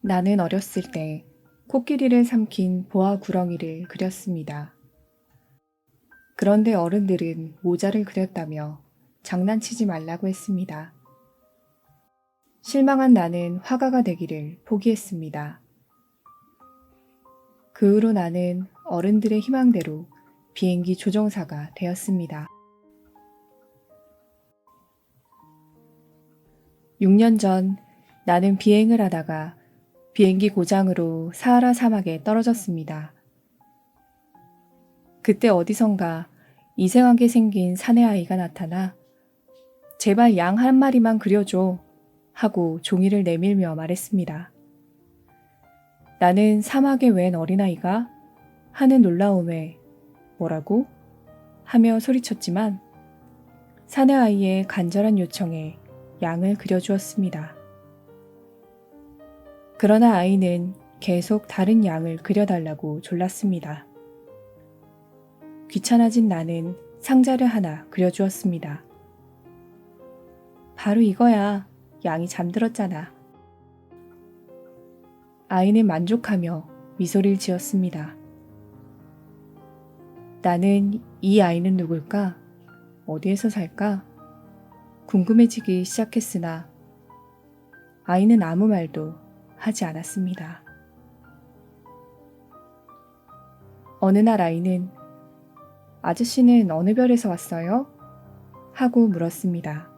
나는 어렸을 때 코끼리를 삼킨 보아 구렁이를 그렸습니다. 그런데 어른들은 모자를 그렸다며 장난치지 말라고 했습니다. 실망한 나는 화가가 되기를 포기했습니다. 그 후로 나는 어른들의 희망대로 비행기 조종사가 되었습니다. 6년 전 나는 비행을 하다가 비행기 고장으로 사하라 사막에 떨어졌습니다. 그때 어디선가 이상하게 생긴 사내 아이가 나타나 제발 양 한 마리만 그려줘 하고 종이를 내밀며 말했습니다. 나는 사막에 웬 어린아이가 하는 놀라움에 뭐라고? 하며 소리쳤지만 사내 아이의 간절한 요청에 양을 그려주었습니다. 그러나 아이는 계속 다른 양을 그려달라고 졸랐습니다. 귀찮아진 나는 상자를 하나 그려주었습니다. 바로 이거야. 양이 잠들었잖아. 아이는 만족하며 미소를 지었습니다. 나는 이 아이는 누굴까? 어디에서 살까? 궁금해지기 시작했으나 아이는 아무 말도 하지 않았습니다. 어느 날 아이는 아저씨는 어느 별에서 왔어요? 하고 물었습니다.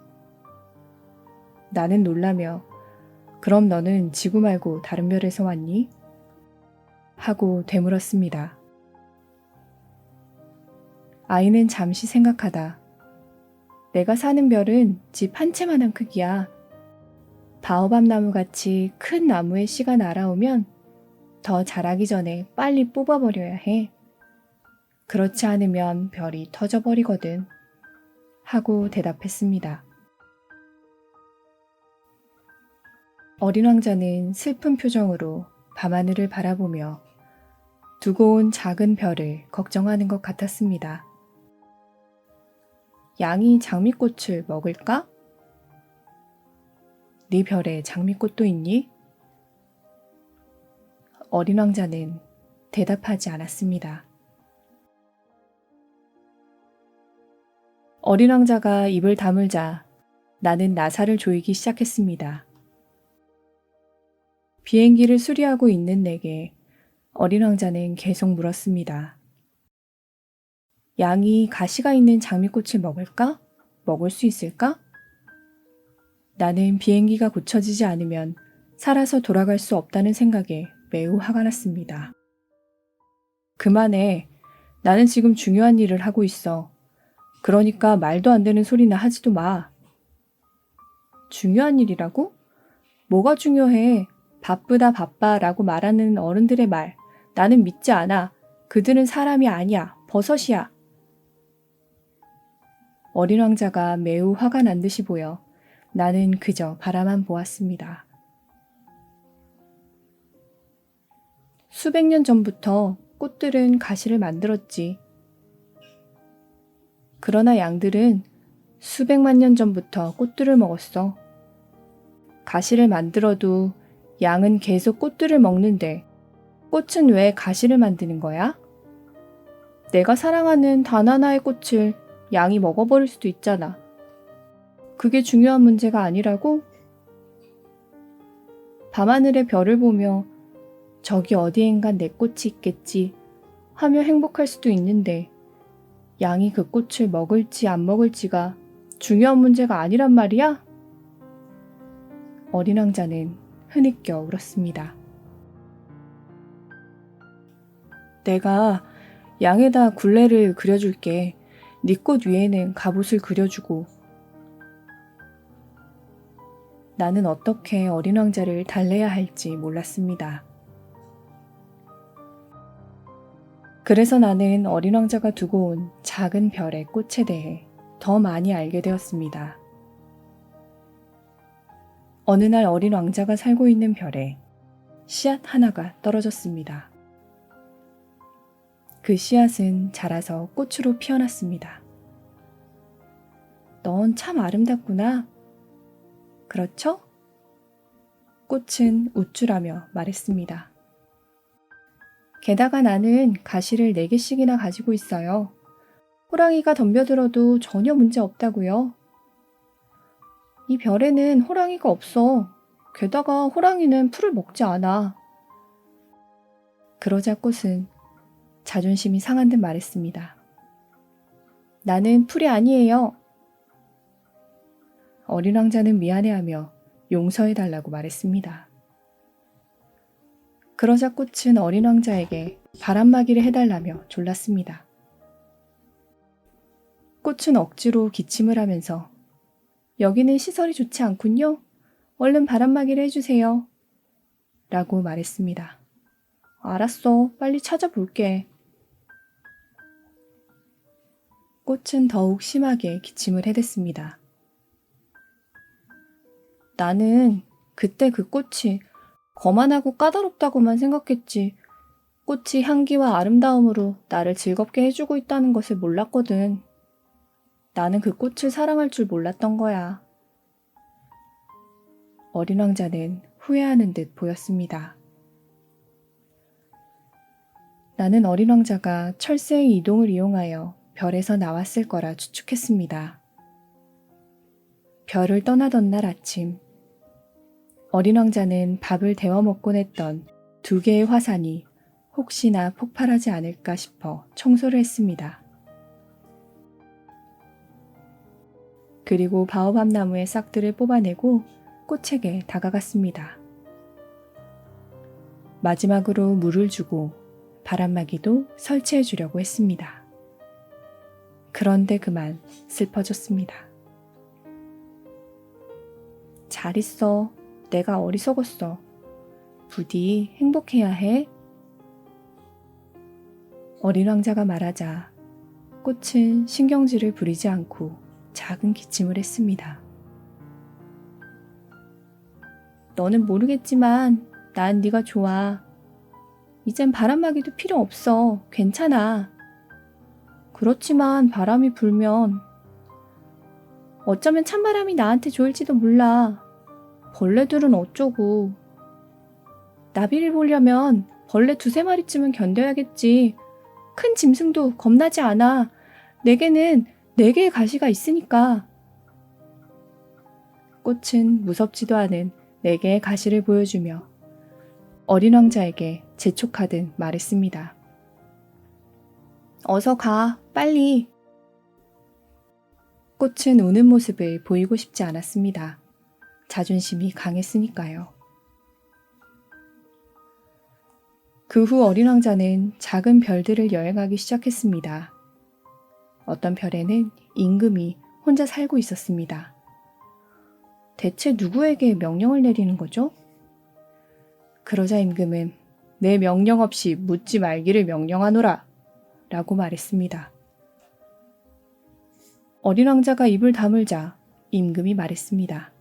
나는 놀라며 그럼 너는 지구 말고 다른 별에서 왔니? 하고 되물었습니다. 아이는 잠시 생각하다 내가 사는 별은 집 한 채만한 크기야. 바오밥 나무같이 큰 나무에 씨가 날아오면 더 자라기 전에 빨리 뽑아버려야 해. 그렇지 않으면 별이 터져버리거든. 하고 대답했습니다. 어린 왕자는 슬픈 표정으로 밤하늘을 바라보며 두고 온 작은 별을 걱정하는 것 같았습니다. 양이 장미꽃을 먹을까? 네 별에 장미꽃도 있니? 어린 왕자는 대답하지 않았습니다. 어린 왕자가 입을 다물자 나는 나사를 조이기 시작했습니다. 비행기를 수리하고 있는 내게 어린 왕자는 계속 물었습니다. 양이 가시가 있는 장미꽃을 먹을까? 먹을 수 있을까? 나는 비행기가 고쳐지지 않으면 살아서 돌아갈 수 없다는 생각에 매우 화가 났습니다. 그만해. 나는 지금 중요한 일을 하고 있어. 그러니까 말도 안 되는 소리나 하지도 마. 중요한 일이라고? 뭐가 중요해? 바쁘다 바빠 라고 말하는 어른들의 말. 나는 믿지 않아. 그들은 사람이 아니야. 버섯이야. 어린 왕자가 매우 화가 난 듯이 보여 나는 그저 바라만 보았습니다. 수백 년 전부터 꽃들은 가시를 만들었지. 그러나 양들은 수백만 년 전부터 꽃들을 먹었어. 가시를 만들어도 양은 계속 꽃들을 먹는데 꽃은 왜 가시를 만드는 거야? 내가 사랑하는 단 하나의 꽃을 양이 먹어버릴 수도 있잖아. 그게 중요한 문제가 아니라고? 밤하늘의 별을 보며 저기 어디엔간 내 꽃이 있겠지 하며 행복할 수도 있는데 양이 그 꽃을 먹을지 안 먹을지가 중요한 문제가 아니란 말이야? 어린 왕자는 흐느껴 울었습니다. 내가 양에다 굴레를 그려줄게. 네 꽃 위에는 갑옷을 그려주고. 나는 어떻게 어린 왕자를 달래야 할지 몰랐습니다. 그래서 나는 어린 왕자가 두고 온 작은 별의 꽃에 대해 더 많이 알게 되었습니다. 어느 날 어린 왕자가 살고 있는 별에 씨앗 하나가 떨어졌습니다. 그 씨앗은 자라서 꽃으로 피어났습니다. 넌 참 아름답구나. 그렇죠? 꽃은 우쭐하며 말했습니다. 게다가 나는 가시를 4개씩이나 가지고 있어요. 호랑이가 덤벼들어도 전혀 문제 없다고요. 이 별에는 호랑이가 없어. 게다가 호랑이는 풀을 먹지 않아. 그러자 꽃은 자존심이 상한 듯 말했습니다. 나는 풀이 아니에요. 어린 왕자는 미안해하며 용서해달라고 말했습니다. 그러자 꽃은 어린 왕자에게 바람막이를 해달라며 졸랐습니다. 꽃은 억지로 기침을 하면서 여기는 시설이 좋지 않군요. 얼른 바람막이를 해주세요. 라고 말했습니다. 알았어. 빨리 찾아볼게. 꽃은 더욱 심하게 기침을 해댔습니다. 나는 그때 그 꽃이 거만하고 까다롭다고만 생각했지. 꽃이 향기와 아름다움으로 나를 즐겁게 해주고 있다는 것을 몰랐거든. 나는 그 꽃을 사랑할 줄 몰랐던 거야. 어린 왕자는 후회하는 듯 보였습니다. 나는 어린 왕자가 철새의 이동을 이용하여 별에서 나왔을 거라 추측했습니다. 별을 떠나던 날 아침, 어린 왕자는 밥을 데워 먹곤 했던 2개의 화산이 혹시나 폭발하지 않을까 싶어 청소를 했습니다. 그리고 바오밥 나무의 싹들을 뽑아내고 꽃에게 다가갔습니다. 마지막으로 물을 주고 바람막이도 설치해 주려고 했습니다. 그런데 그만 슬퍼졌습니다. 잘 있어. 내가 어리석었어. 부디 행복해야 해. 어린 왕자가 말하자 꽃은 신경질을 부리지 않고 작은 기침을 했습니다. 너는 모르겠지만 난 네가 좋아. 이젠 바람막이도 필요 없어. 괜찮아. 그렇지만 바람이 불면 어쩌면 찬바람이 나한테 좋을지도 몰라. 벌레들은 어쩌고. 나비를 보려면 벌레 2-3마리쯤은 견뎌야겠지. 큰 짐승도 겁나지 않아. 내게는 4개의 가시가 있으니까. 꽃은 무섭지도 않은 4개의 가시를 보여주며 어린 왕자에게 재촉하듯 말했습니다. 어서 가, 빨리. 꽃은 우는 모습을 보이고 싶지 않았습니다. 자존심이 강했으니까요. 그 후 어린 왕자는 작은 별들을 여행하기 시작했습니다. 어떤 별에는 임금이 혼자 살고 있었습니다. 대체 누구에게 명령을 내리는 거죠? 그러자 임금은 내 명령 없이 묻지 말기를 명령하노라 라고 말했습니다. 어린 왕자가 입을 다물자 임금이 말했습니다.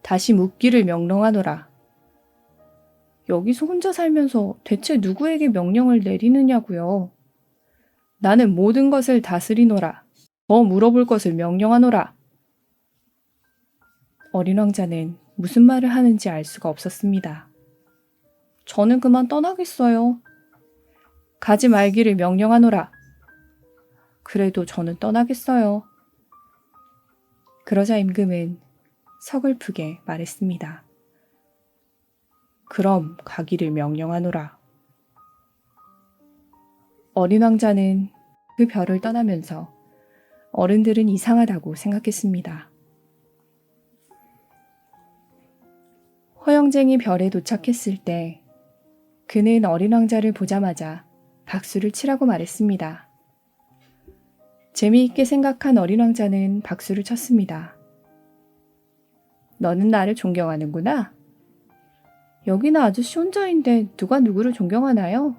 다시 묻기를 명령하노라. 여기서 혼자 살면서 대체 누구에게 명령을 내리느냐고요. 나는 모든 것을 다스리노라. 더 물어볼 것을 명령하노라. 어린 왕자는 무슨 말을 하는지 알 수가 없었습니다. 저는 그만 떠나겠어요. 가지 말기를 명령하노라. 그래도 저는 떠나겠어요. 그러자 임금은 서글프게 말했습니다. 그럼 가기를 명령하노라. 어린 왕자는 그 별을 떠나면서 어른들은 이상하다고 생각했습니다. 허영쟁이 별에 도착했을 때 그는 어린 왕자를 보자마자 박수를 치라고 말했습니다. 재미있게 생각한 어린 왕자는 박수를 쳤습니다. 너는 나를 존경하는구나. 여기는 아저씨 혼자인데 누가 누구를 존경하나요?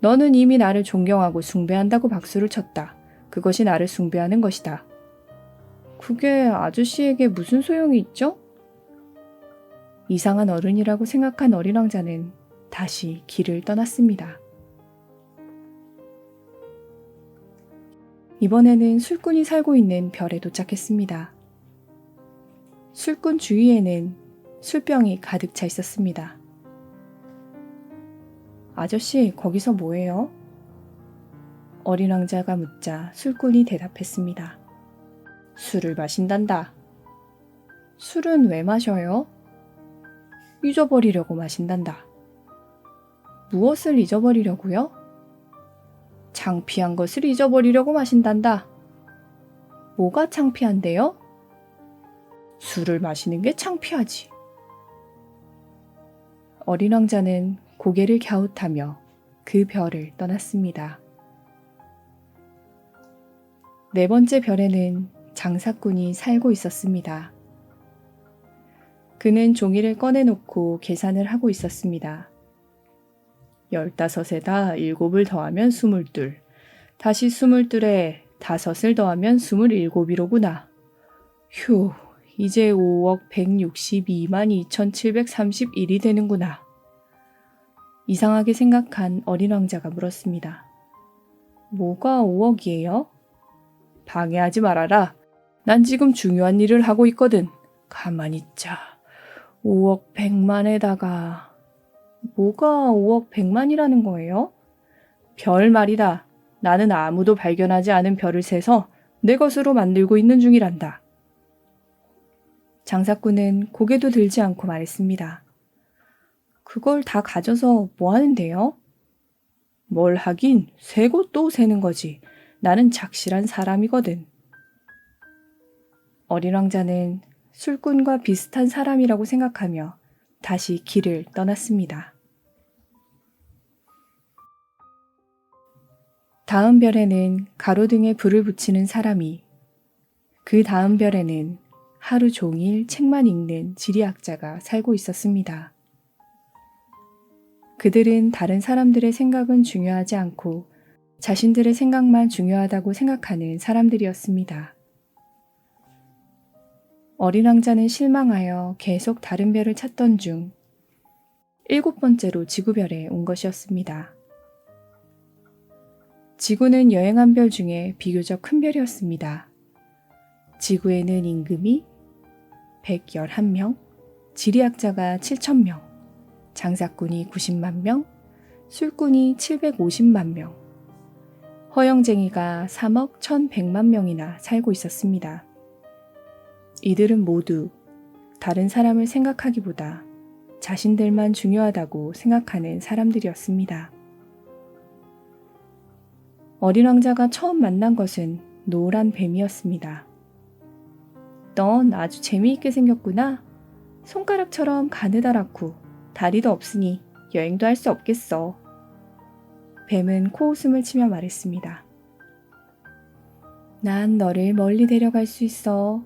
너는 이미 나를 존경하고 숭배한다고 박수를 쳤다. 그것이 나를 숭배하는 것이다. 그게 아저씨에게 무슨 소용이 있죠? 이상한 어른이라고 생각한 어린 왕자는 다시 길을 떠났습니다. 이번에는 술꾼이 살고 있는 별에 도착했습니다. 술꾼 주위에는 술병이 가득 차 있었습니다. 아저씨, 거기서 뭐해요? 어린 왕자가 묻자 술꾼이 대답했습니다. 술을 마신단다. 술은 왜 마셔요? 잊어버리려고 마신단다. 무엇을 잊어버리려고요? 창피한 것을 잊어버리려고 마신단다. 뭐가 창피한데요? 술을 마시는 게 창피하지. 어린 왕자는 고개를 갸웃하며 그 별을 떠났습니다. 네 번째 별에는 장사꾼이 살고 있었습니다. 그는 종이를 꺼내놓고 계산을 하고 있었습니다. 15에다 7을 더하면 22, 다시 22에 5을 더하면 27이로구나. 휴, 이제 5억 162만 2,731이 되는구나. 이상하게 생각한 어린 왕자가 물었습니다. 뭐가 5억이에요? 방해하지 말아라. 난 지금 중요한 일을 하고 있거든. 가만히 있자. 5억 100만에다가... 뭐가 5억 100만이라는 거예요? 별 말이다. 나는 아무도 발견하지 않은 별을 세서 내 것으로 만들고 있는 중이란다. 장사꾼은 고개도 들지 않고 말했습니다. 그걸 다 가져서 뭐 하는데요? 뭘 하긴, 세고 또 세는 거지. 나는 착실한 사람이거든. 어린 왕자는 술꾼과 비슷한 사람이라고 생각하며 다시 길을 떠났습니다. 다음 별에는 가로등에 불을 붙이는 사람이, 그 다음 별에는 하루 종일 책만 읽는 지리학자가 살고 있었습니다. 그들은 다른 사람들의 생각은 중요하지 않고 자신들의 생각만 중요하다고 생각하는 사람들이었습니다. 어린 왕자는 실망하여 계속 다른 별을 찾던 중 7번째로 지구별에 온 것이었습니다. 지구는 여행한 별 중에 비교적 큰 별이었습니다. 지구에는 임금이 111명, 지리학자가 7,000명, 장사꾼이 90만 명, 술꾼이 750만 명, 허영쟁이가 3억 1,100만 명이나 살고 있었습니다. 이들은 모두 다른 사람을 생각하기보다 자신들만 중요하다고 생각하는 사람들이었습니다. 어린 왕자가 처음 만난 것은 노란 뱀이었습니다. 넌 아주 재미있게 생겼구나. 손가락처럼 가느다랗고 다리도 없으니 여행도 할 수 없겠어. 뱀은 코웃음을 치며 말했습니다. 난 너를 멀리 데려갈 수 있어.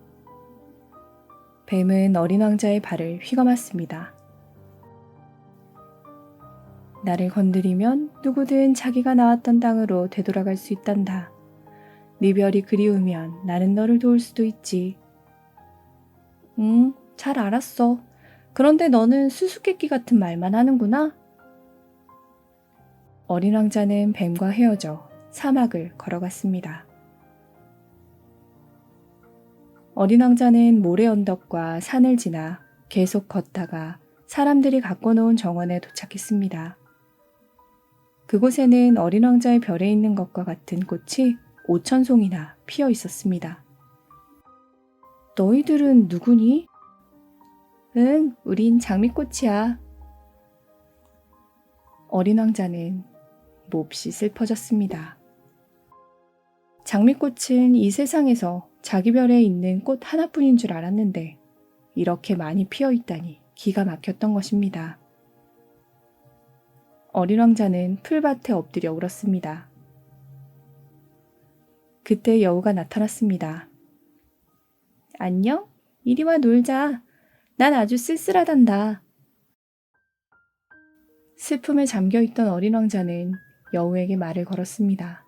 뱀은 어린 왕자의 발을 휘감았습니다. 나를 건드리면 누구든 자기가 나왔던 땅으로 되돌아갈 수 있단다. 네 별이 그리우면 나는 너를 도울 수도 있지. 잘 알았어. 그런데 너는 수수께끼 같은 말만 하는구나. 어린 왕자는 뱀과 헤어져 사막을 걸어갔습니다. 어린 왕자는 모래 언덕과 산을 지나 계속 걷다가 사람들이 가꿔놓은 정원에 도착했습니다. 그곳에는 어린 왕자의 별에 있는 것과 같은 꽃이 5,000송이나 피어 있었습니다. 너희들은 누구니? 응, 우린 장미꽃이야. 어린 왕자는 몹시 슬퍼졌습니다. 장미꽃은 이 세상에서 자기 별에 있는 꽃 하나뿐인 줄 알았는데 이렇게 많이 피어 있다니 기가 막혔던 것입니다. 어린 왕자는 풀밭에 엎드려 울었습니다. 그때 여우가 나타났습니다. 안녕? 이리 와 놀자. 난 아주 쓸쓸하단다. 슬픔에 잠겨있던 어린 왕자는 여우에게 말을 걸었습니다.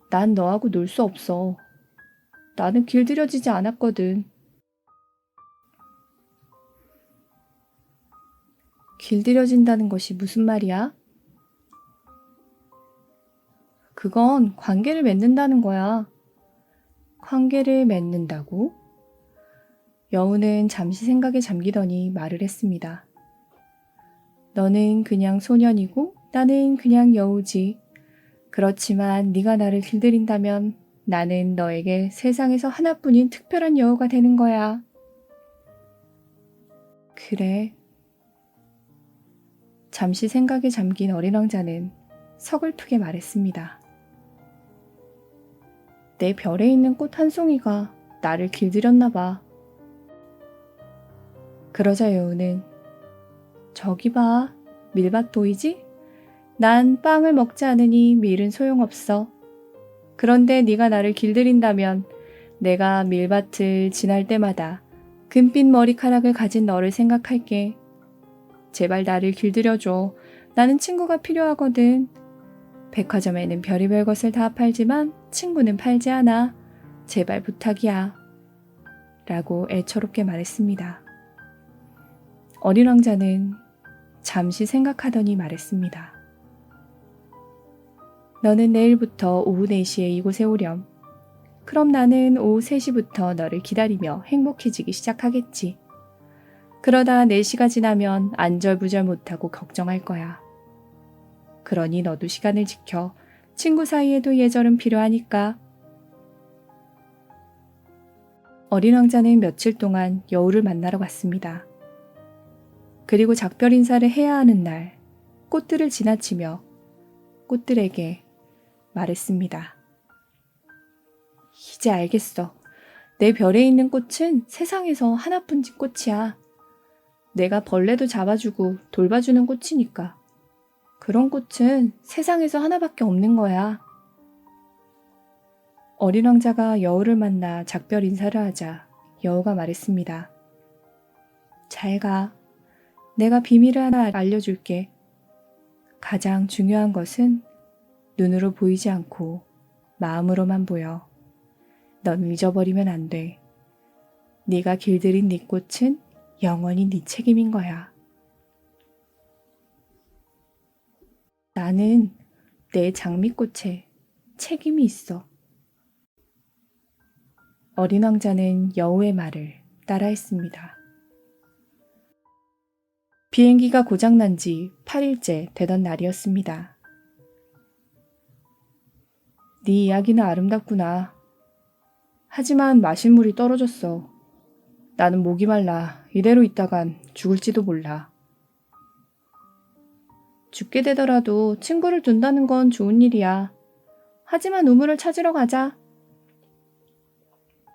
난 너하고 놀 수 없어. 나는 길들여지지 않았거든. 길들여진다는 것이 무슨 말이야? 그건 관계를 맺는다는 거야. 관계를 맺는다고? 여우는 잠시 생각에 잠기더니 말을 했습니다. 너는 그냥 소년이고 나는 그냥 여우지. 그렇지만 네가 나를 길들인다면 나는 너에게 세상에서 하나뿐인 특별한 여우가 되는 거야. 그래. 잠시 생각에 잠긴 어린 왕자는 서글프게 말했습니다. 내 별에 있는 꽃 한 송이가 나를 길들였나 봐. 그러자 여우는 저기 봐, 밀밭 보이지? 난 빵을 먹지 않으니 밀은 소용없어. 그런데 네가 나를 길들인다면 내가 밀밭을 지날 때마다 금빛 머리카락을 가진 너를 생각할게. 제발 나를 길들여줘. 나는 친구가 필요하거든. 백화점에는 별의별 것을 다 팔지만 친구는 팔지 않아. 제발 부탁이야. 라고 애처롭게 말했습니다. 어린 왕자는 잠시 생각하더니 말했습니다. 너는 내일부터 오후 4시에 이곳에 오렴. 그럼 나는 오후 3시부터 너를 기다리며 행복해지기 시작하겠지. 그러다 4시가 지나면 안절부절 못하고 걱정할 거야. 그러니 너도 시간을 지켜. 친구 사이에도 예절은 필요하니까. 어린 왕자는 며칠 동안 여우를 만나러 갔습니다. 그리고 작별 인사를 해야 하는 날, 꽃들을 지나치며 꽃들에게 말했습니다. 이제 알겠어. 내 별에 있는 꽃은 세상에서 하나뿐인 꽃이야. 내가 벌레도 잡아주고 돌봐주는 꽃이니까. 그런 꽃은 세상에서 하나밖에 없는 거야. 어린 왕자가 여우를 만나 작별 인사를 하자 여우가 말했습니다. 잘 가. 내가 비밀을 하나 알려줄게. 가장 중요한 것은 눈으로 보이지 않고 마음으로만 보여. 넌 잊어버리면 안 돼. 네가 길들인 네 꽃은 영원히 네 책임인 거야. 나는 내 장미꽃에 책임이 있어. 어린 왕자는 여우의 말을 따라했습니다. 비행기가 고장난 지 8일째 되던 날이었습니다. 네 이야기는 아름답구나. 하지만 마실 물이 떨어졌어. 나는 목이 말라 이대로 있다간 죽을지도 몰라. 죽게 되더라도 친구를 둔다는 건 좋은 일이야. 하지만 우물을 찾으러 가자.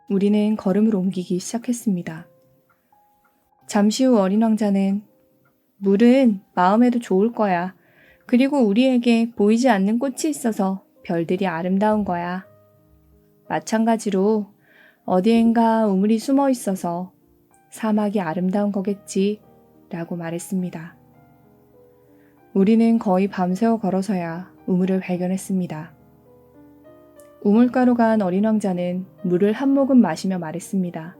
우리는 걸음을 옮기기 시작했습니다. 잠시 후 어린 왕자는 물은 마음에도 좋을 거야. 그리고 우리에게 보이지 않는 꽃이 있어서 별들이 아름다운 거야. 마찬가지로 어디엔가 우물이 숨어 있어서 사막이 아름다운 거겠지 라고 말했습니다. 우리는 거의 밤새워 걸어서야 우물을 발견했습니다. 우물가로 간 어린 왕자는 물을 한 모금 마시며 말했습니다.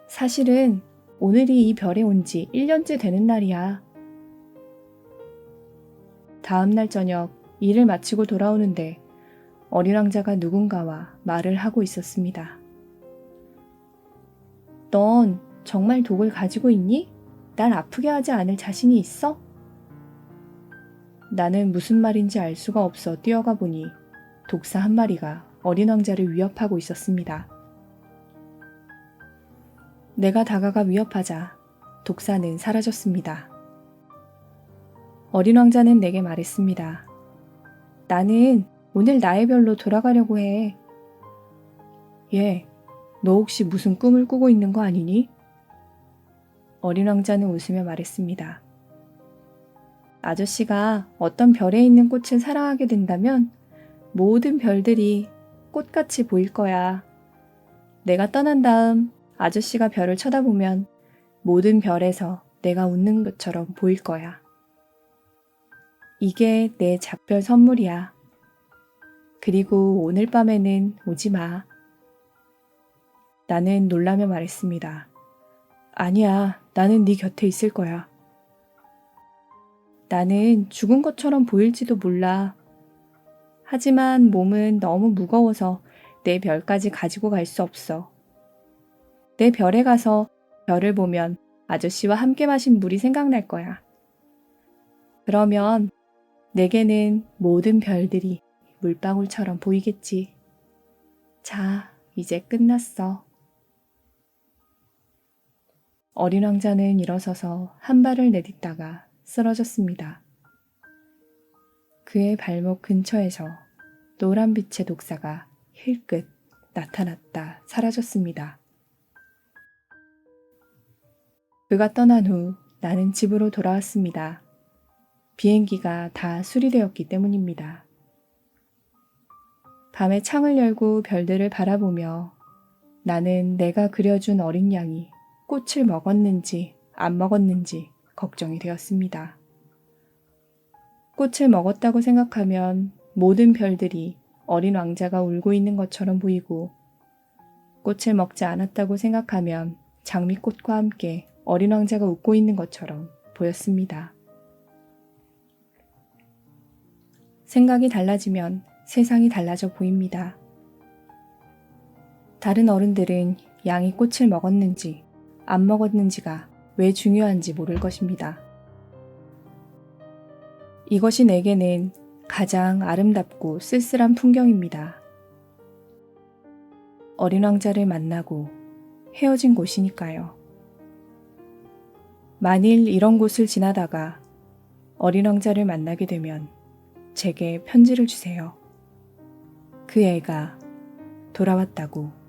사실은 오늘이 이 별에 온 지 1년째 되는 날이야. 다음 날 저녁 일을 마치고 돌아오는데 어린 왕자가 누군가와 말을 하고 있었습니다. 넌 정말 독을 가지고 있니? 날 아프게 하지 않을 자신이 있어? 나는 무슨 말인지 알 수가 없어 뛰어가 보니 독사 한 마리가 어린 왕자를 위협하고 있었습니다. 내가 다가가 위협하자 독사는 사라졌습니다. 어린 왕자는 내게 말했습니다. 나는 오늘 나의 별로 돌아가려고 해. 너 혹시 무슨 꿈을 꾸고 있는 거 아니니? 어린 왕자는 웃으며 말했습니다. 아저씨가 어떤 별에 있는 꽃을 사랑하게 된다면 모든 별들이 꽃같이 보일 거야. 내가 떠난 다음 아저씨가 별을 쳐다보면 모든 별에서 내가 웃는 것처럼 보일 거야. 이게 내 작별 선물이야. 그리고 오늘 밤에는 오지 마. 나는 놀라며 말했습니다. 아니야, 나는 네 곁에 있을 거야. 나는 죽은 것처럼 보일지도 몰라. 하지만 몸은 너무 무거워서 내 별까지 가지고 갈 수 없어. 내 별에 가서 별을 보면 아저씨와 함께 마신 물이 생각날 거야. 그러면 내게는 모든 별들이 물방울처럼 보이겠지. 자, 이제 끝났어. 어린 왕자는 일어서서 한 발을 내딛다가 쓰러졌습니다. 그의 발목 근처에서 노란빛의 독사가 힐끗 나타났다 사라졌습니다. 그가 떠난 후 나는 집으로 돌아왔습니다. 비행기가 다 수리되었기 때문입니다. 밤에 창을 열고 별들을 바라보며 나는 내가 그려준 어린 양이 꽃을 먹었는지 안 먹었는지 걱정이 되었습니다. 꽃을 먹었다고 생각하면 모든 별들이 어린 왕자가 울고 있는 것처럼 보이고, 꽃을 먹지 않았다고 생각하면 장미꽃과 함께 어린 왕자가 웃고 있는 것처럼 보였습니다. 생각이 달라지면 세상이 달라져 보입니다. 다른 어른들은 양이 꽃을 먹었는지 안 먹었는지가 왜 중요한지 모를 것입니다. 이것이 내게는 가장 아름답고 쓸쓸한 풍경입니다. 어린 왕자를 만나고 헤어진 곳이니까요. 만일 이런 곳을 지나다가 어린 왕자를 만나게 되면 제게 편지를 주세요. 그 애가 돌아왔다고.